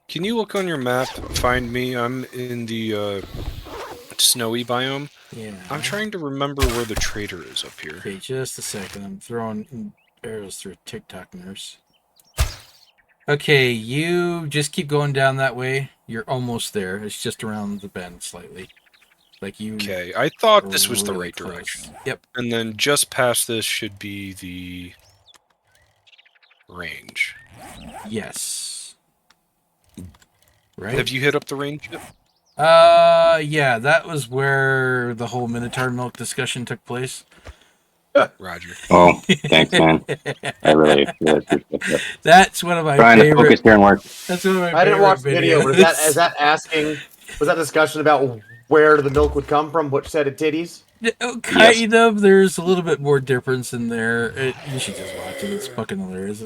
Can you look on your map, find me? I'm in the snowy biome. Yeah. I'm trying to remember where the trader is up here. Okay, just a second. I'm throwing arrows through TikTok nurse. Okay, you just keep going down that way. You're almost there. It's just around the bend slightly. Like you. Okay, I thought this was the really right close. direction. Yep. And then just past this should be the range. Yes. Right? Have you hit up the range yet? Yeah, that was where the whole Minotaur Milk discussion took place. Roger. Oh, thanks, man. I really appreciate that. That's one of my Trying to favorite. focus here and work. That's one of my I didn't watch the favorite video, but videos. is that asking? Was that discussion about where the milk would come from? Which set of titties? Kind of. There's a little bit more difference in there. You should just watch it. It's fucking hilarious.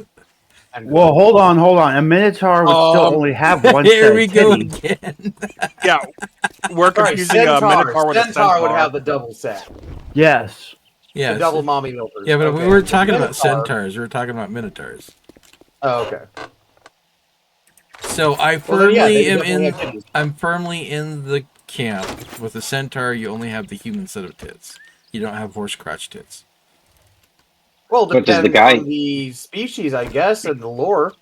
Well, hold on. A Minotaur would still only have one set Here of we go titties. again. Yeah, we're Sorry, confusing a Minotaur with a Centaur would Centaur. have the double set, Yes. Yeah, the double mommy milkers. yeah, but Okay. we were talking about Minotaur- centaurs. We were talking about minotaurs. Oh, okay. So I Well, then, yeah, firmly they am definitely in. have titties. I'm firmly in the camp with the centaur. You only have the human set of tits. You don't have horse crotch tits. Well, But does depends the guy- on the species, I guess, and the lore.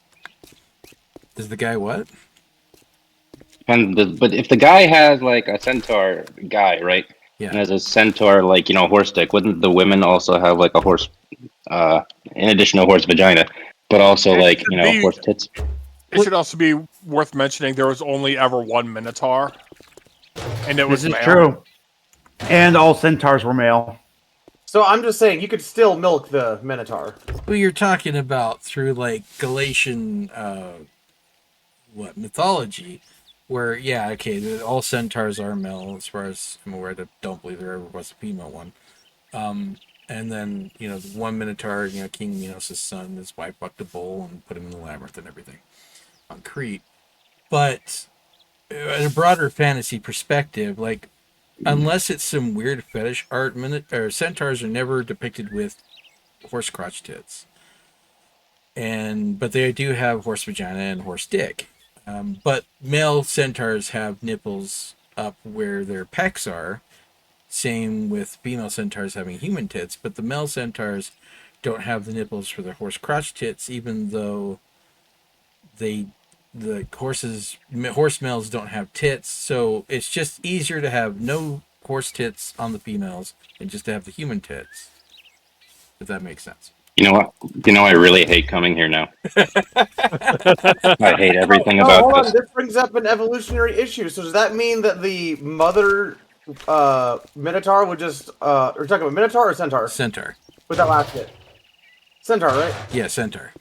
Is the guy what? But if the guy has like a centaur guy, right? Yeah. And has a centaur like horse dick, wouldn't the women also have like a horse in addition to horse vagina, but also It like should be- horse tits? It should also be worth mentioning there was only ever one Minotaur, and it was This is male. true. And all centaurs were male. So I'm just saying, you could still milk the Minotaur. Well, you're talking about through like Galatian, mythology, where all centaurs are male as far as I'm aware. I don't believe there ever was a female one. And then the one Minotaur, King Minos' son, his wife fucked a bull and put him in the labyrinth and everything on Crete. But in a broader fantasy perspective, like unless it's some weird fetish art, centaurs are never depicted with horse crotch tits, but they do have horse vagina and horse dick. But male centaurs have nipples up where their pecs are. Same with female centaurs having human tits, but the male centaurs don't have the nipples for their horse crotch tits, even though horse males don't have tits. So it's just easier to have no horse tits on the females than just to have the human tits. If that makes sense. You know what? I really hate coming here now. I hate everything Oh, about hold on. this. This brings up an evolutionary issue. So does that mean that the mother Minotaur would just we're talking about Minotaur or Centaur? Centaur. With that last bit. Centaur, right? Yeah, centaur.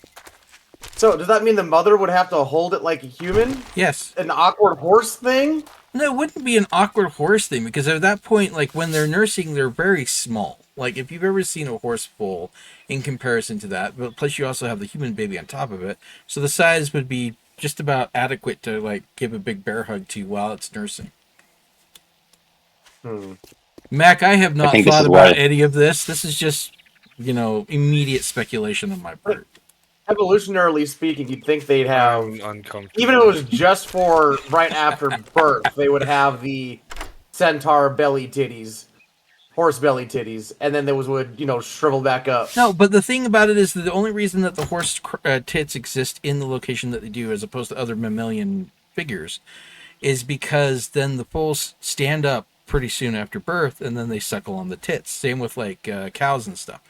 So does that mean the mother would have to hold it like a human? Yes. An awkward horse thing? No, it wouldn't be an awkward horse thing because at that point, like when they're nursing, they're very small. Like if you've ever seen a horse foal in comparison to that, but plus you also have the human baby on top of it, so the size would be just about adequate to like give a big bear hug to while it's nursing. Mac, I have not thought about any of this. This is just immediate speculation on my part. Evolutionarily speaking, you'd think they'd have, Uncomfortable. even if it was just for right after birth, they would have the centaur belly titties, horse belly titties, and then those would, shrivel back up. No, but the thing about it is that the only reason that the horse tits exist in the location that they do, as opposed to other mammalian figures, is because then the foals stand up pretty soon after birth, and then they suckle on the tits. Same with like cows and stuff.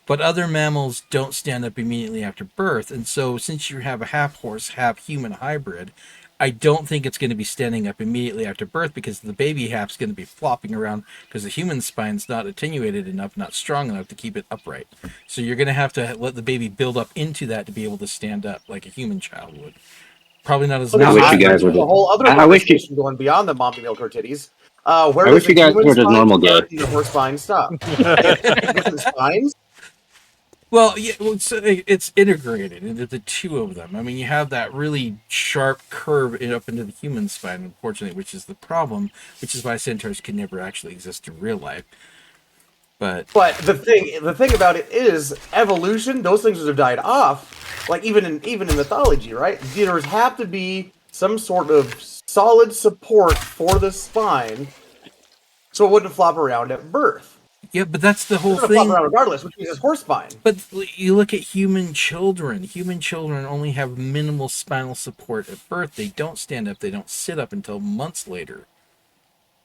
But other mammals don't stand up immediately after birth, and so since you have a half horse, half human hybrid, I don't think it's going to be standing up immediately after birth because the baby half's going to be flopping around because the human spine's not attenuated enough, not strong enough to keep it upright. So you're going to have to let the baby build up into that to be able to stand up like a human child would. Probably not as Well, I much. wish you guys were the whole other conversation going beyond the mommy milk or titties. Where I wish you guys were just normal gay. The horse spine stop. Different spines. Well, yeah, it's integrated into the two of them. I mean, you have that really sharp curve up into the human spine, unfortunately, which is the problem, which is why centaurs can never actually exist in real life. But the thing about it is evolution. Those things have died off. Like even in mythology, right? There have to be some sort of solid support for the spine, so it wouldn't flop around at birth. Yeah, but that's the whole It's gonna flop thing. around regardless, which means it's horse spine. But you look at human children. Human children only have minimal spinal support at birth. They don't stand up. They don't sit up until months later.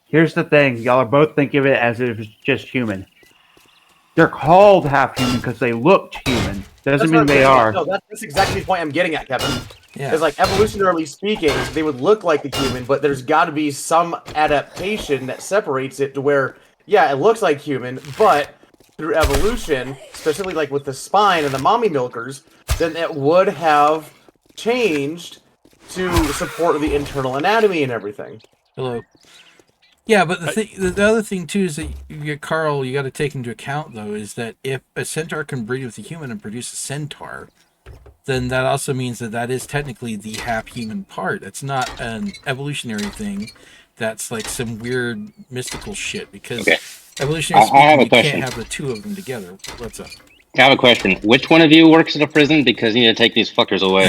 Here's the thing. Y'all are both thinking of it as if it's just human. They're called half human because they looked human. Doesn't mean they are. No, that's exactly the point I'm getting at, Kevin. Yeah. It's like, evolutionarily speaking, they would look like the human, but there's got to be some adaptation that separates it to where, yeah, it looks like human, but through evolution, especially like with the spine and the mommy milkers, then it would have changed to support the internal anatomy and everything. Hello. Yeah, but the other thing too is that Carl, you got to take into account though is that if a centaur can breed with a human and produce a centaur, then that also means that that is technically the half human part. It's not an evolutionary thing. That's like some weird mystical shit because Okay. evolutionary I have speaking, a you question. can't have the two of them together. What's up? I have a question. Which one of you works at a prison? Because you need to take these fuckers away.